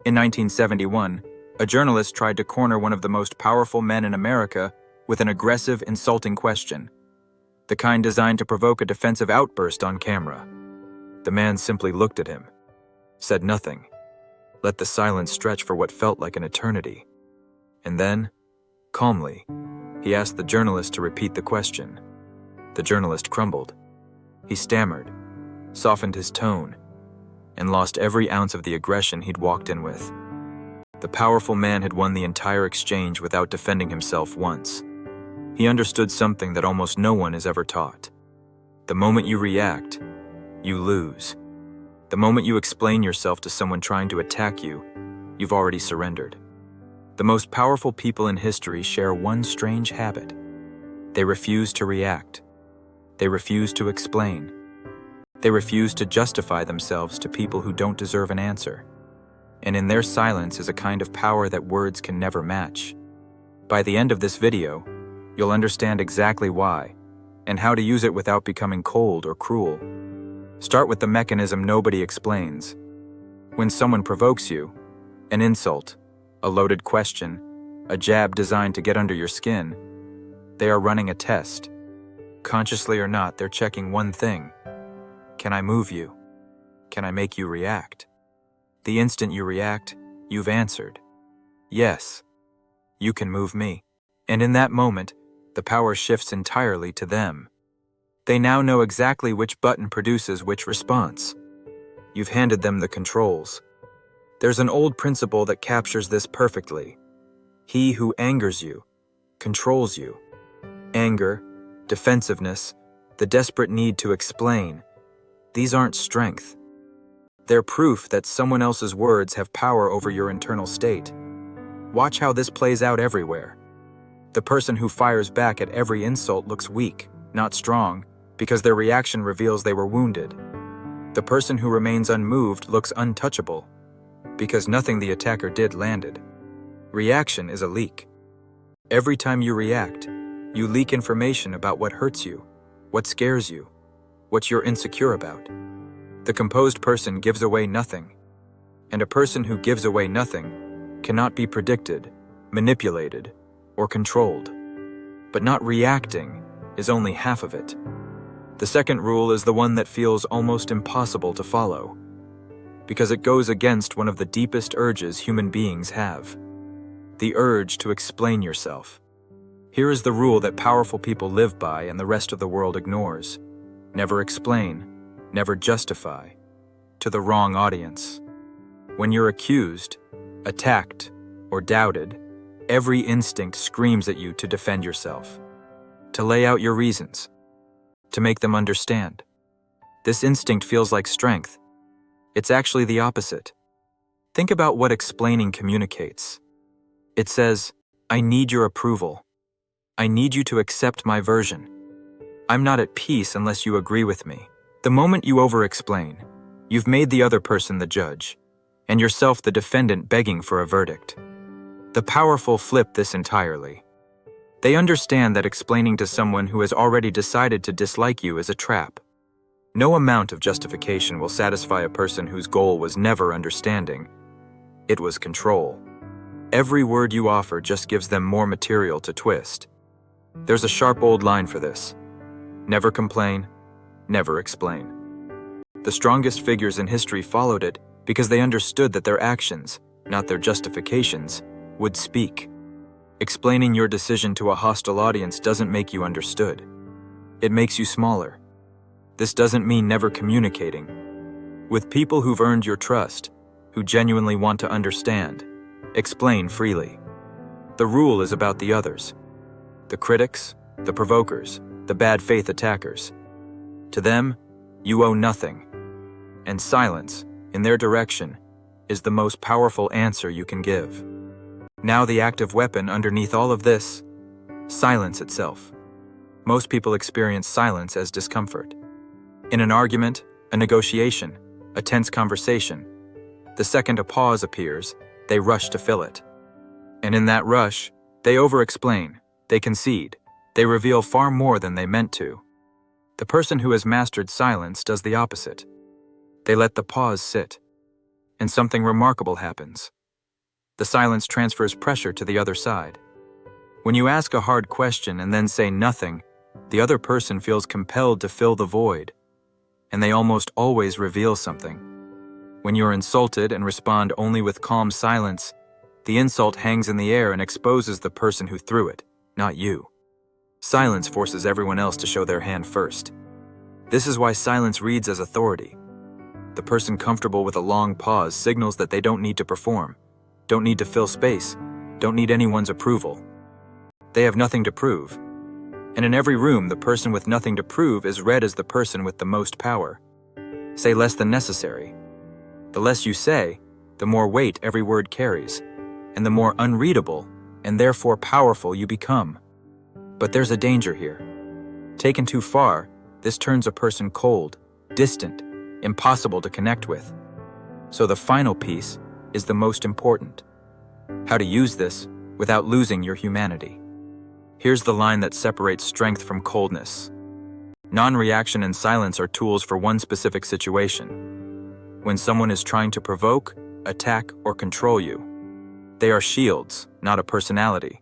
In 1971, a journalist tried to corner one of the most powerful men in America with an aggressive, insulting question, the kind designed to provoke a defensive outburst on camera. The man simply looked at him, said nothing, let the silence stretch for what felt like an eternity. And then, calmly, he asked the journalist to repeat the question. The journalist crumbled. He stammered, softened his tone, and lost every ounce of the aggression he'd walked in with. The powerful man had won the entire exchange without defending himself once. He understood something that almost no one is ever taught. The moment you react, you lose. The moment you explain yourself to someone trying to attack you, you've already surrendered. The most powerful people in history share one strange habit. They refuse to react. They refuse to explain. They refuse to justify themselves to people who don't deserve an answer. And in their silence is a kind of power that words can never match. By the end of this video, you'll understand exactly why and how to use it without becoming cold or cruel. Start with the mechanism nobody explains. When someone provokes you, an insult, a loaded question, a jab designed to get under your skin, they are running a test. Consciously or not, they're checking one thing. Can I move you? Can I make you react? The instant you react, you've answered. Yes, you can move me. And in that moment, the power shifts entirely to them. They now know exactly which button produces which response. You've handed them the controls. There's an old principle that captures this perfectly. He who angers you, controls you. Anger, defensiveness, the desperate need to explain, these aren't strength. They're proof that someone else's words have power over your internal state. Watch how this plays out everywhere. The person who fires back at every insult looks weak, not strong, because their reaction reveals they were wounded. The person who remains unmoved looks untouchable, because nothing the attacker did landed. Reaction is a leak. Every time you react, you leak information about what hurts you, what scares you, what you're insecure about. The composed person gives away nothing, and a person who gives away nothing cannot be predicted, manipulated, or controlled. But not reacting is only half of it. The second rule is the one that feels almost impossible to follow, because it goes against one of the deepest urges human beings have, the urge to explain yourself. Here is the rule that powerful people live by and the rest of the world ignores. Never explain, never justify, to the wrong audience. When you're accused, attacked, or doubted, every instinct screams at you to defend yourself, to lay out your reasons, to make them understand. This instinct feels like strength. It's actually the opposite. Think about what explaining communicates. It says, I need your approval. I need you to accept my version. I'm not at peace unless you agree with me. The moment you over-explain, you've made the other person the judge, and yourself the defendant begging for a verdict. The powerful flip this entirely. They understand that explaining to someone who has already decided to dislike you is a trap. No amount of justification will satisfy a person whose goal was never understanding. It was control. Every word you offer just gives them more material to twist. There's a sharp old line for this. Never complain, never explain. The strongest figures in history followed it because they understood that their actions, not their justifications, would speak. Explaining your decision to a hostile audience doesn't make you understood. It makes you smaller. This doesn't mean never communicating. With people who've earned your trust, who genuinely want to understand, explain freely. The rule is about the others. The critics, the provokers, the bad faith attackers. To them, you owe nothing. And silence, in their direction, is the most powerful answer you can give. Now the active weapon underneath all of this, silence itself. Most people experience silence as discomfort. In an argument, a negotiation, a tense conversation, the second a pause appears, they rush to fill it. And in that rush, they over-explain, they concede, they reveal far more than they meant to. The person who has mastered silence does the opposite. They let the pause sit. and something remarkable happens. The silence transfers pressure to the other side. When you ask a hard question and then say nothing, the other person feels compelled to fill the void, and they almost always reveal something. When you're insulted and respond only with calm silence, the insult hangs in the air and exposes the person who threw it, not you. Silence forces everyone else to show their hand first. This is why silence reads as authority. The person comfortable with a long pause signals that they don't need to perform, don't need to fill space, don't need anyone's approval. They have nothing to prove. And in every room, the person with nothing to prove is read as the person with the most power. Say less than necessary. The less you say, the more weight every word carries, and the more unreadable, and therefore powerful you become. But there's a danger here. Taken too far, this turns a person cold, distant, impossible to connect with. So the final piece is the most important. How to use this without losing your humanity. Here's the line that separates strength from coldness. Non-reaction and silence are tools for one specific situation. When someone is trying to provoke, attack, or control you, they are shields, not a personality.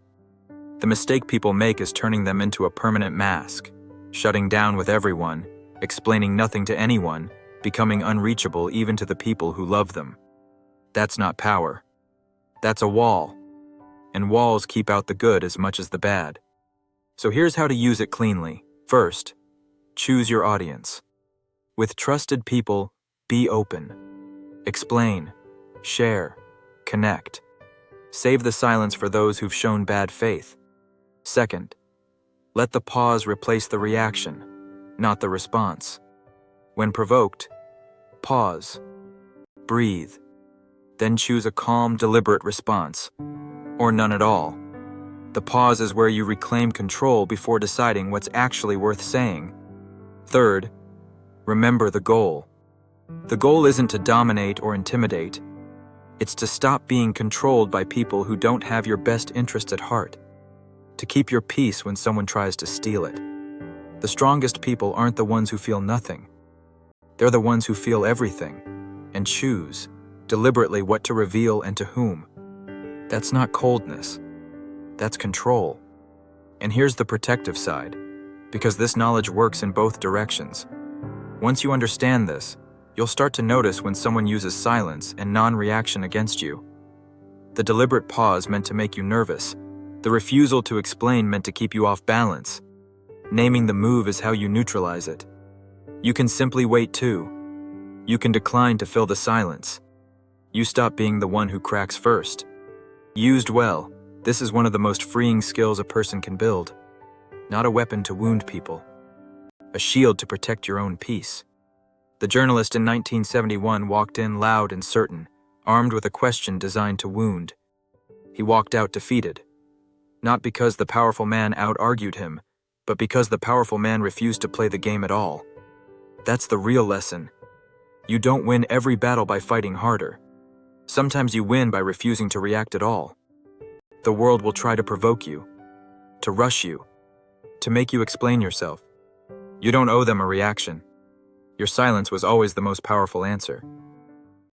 The mistake people make is turning them into a permanent mask, shutting down with everyone, explaining nothing to anyone, becoming unreachable even to the people who love them. That's not power. That's a wall. And walls keep out the good as much as the bad. So here's how to use it cleanly. First, choose your audience. With trusted people, be open. Explain, share, connect. Save the silence for those who've shown bad faith. Second, let the pause replace the reaction, not the response. When provoked, pause, breathe, then choose a calm, deliberate response, or none at all. The pause is where you reclaim control before deciding what's actually worth saying. Third, remember the goal. The goal isn't to dominate or intimidate. It's to stop being controlled by people who don't have your best interest at heart. To keep your peace when someone tries to steal it. The strongest people aren't the ones who feel nothing. They're the ones who feel everything and choose deliberately what to reveal and to whom. That's not coldness. That's control. And here's the protective side, because this knowledge works in both directions. Once you understand this, you'll start to notice when someone uses silence and non-reaction against you. The deliberate pause meant to make you nervous. The refusal to explain meant to keep you off balance. Naming the move is how you neutralize it. You can simply wait too. You can decline to fill the silence. You stop being the one who cracks first. Used well, this is one of the most freeing skills a person can build. Not a weapon to wound people. A shield to protect your own peace. The journalist in 1971 walked in loud and certain, armed with a question designed to wound. He walked out defeated. Not because the powerful man out-argued him, but because the powerful man refused to play the game at all. That's the real lesson. You don't win every battle by fighting harder. Sometimes you win by refusing to react at all. The world will try to provoke you, to rush you, to make you explain yourself. You don't owe them a reaction. Your silence was always the most powerful answer.